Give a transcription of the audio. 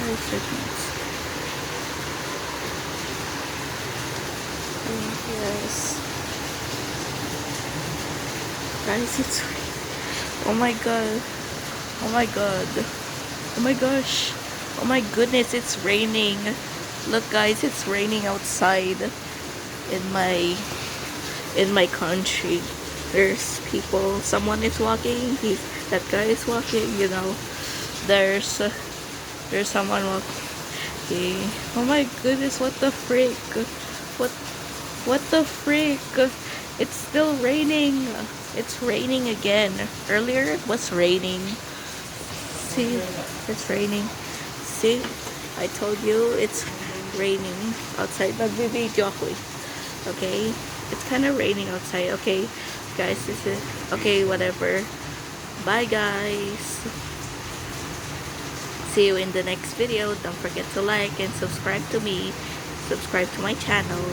Guys, check this. Yes. Guys, it's oh my god. Oh my god. Oh my gosh. Oh my goodness, it's raining. Look guys, it's raining outside in my country. There's people, someone is walking, that guy is walking, you know. There's someone walking. Oh my goodness, what the frick? What what the frick? It's still raining. It's raining again. Earlier it was raining. See, it's raining. See, I told you it's raining outside. Nagbibideo ako eh. Okay? It's kind of raining outside. Okay, guys, this is okay. Whatever. Bye, guys. See you in the next video. Don't forget to like and subscribe to me. Subscribe to my channel.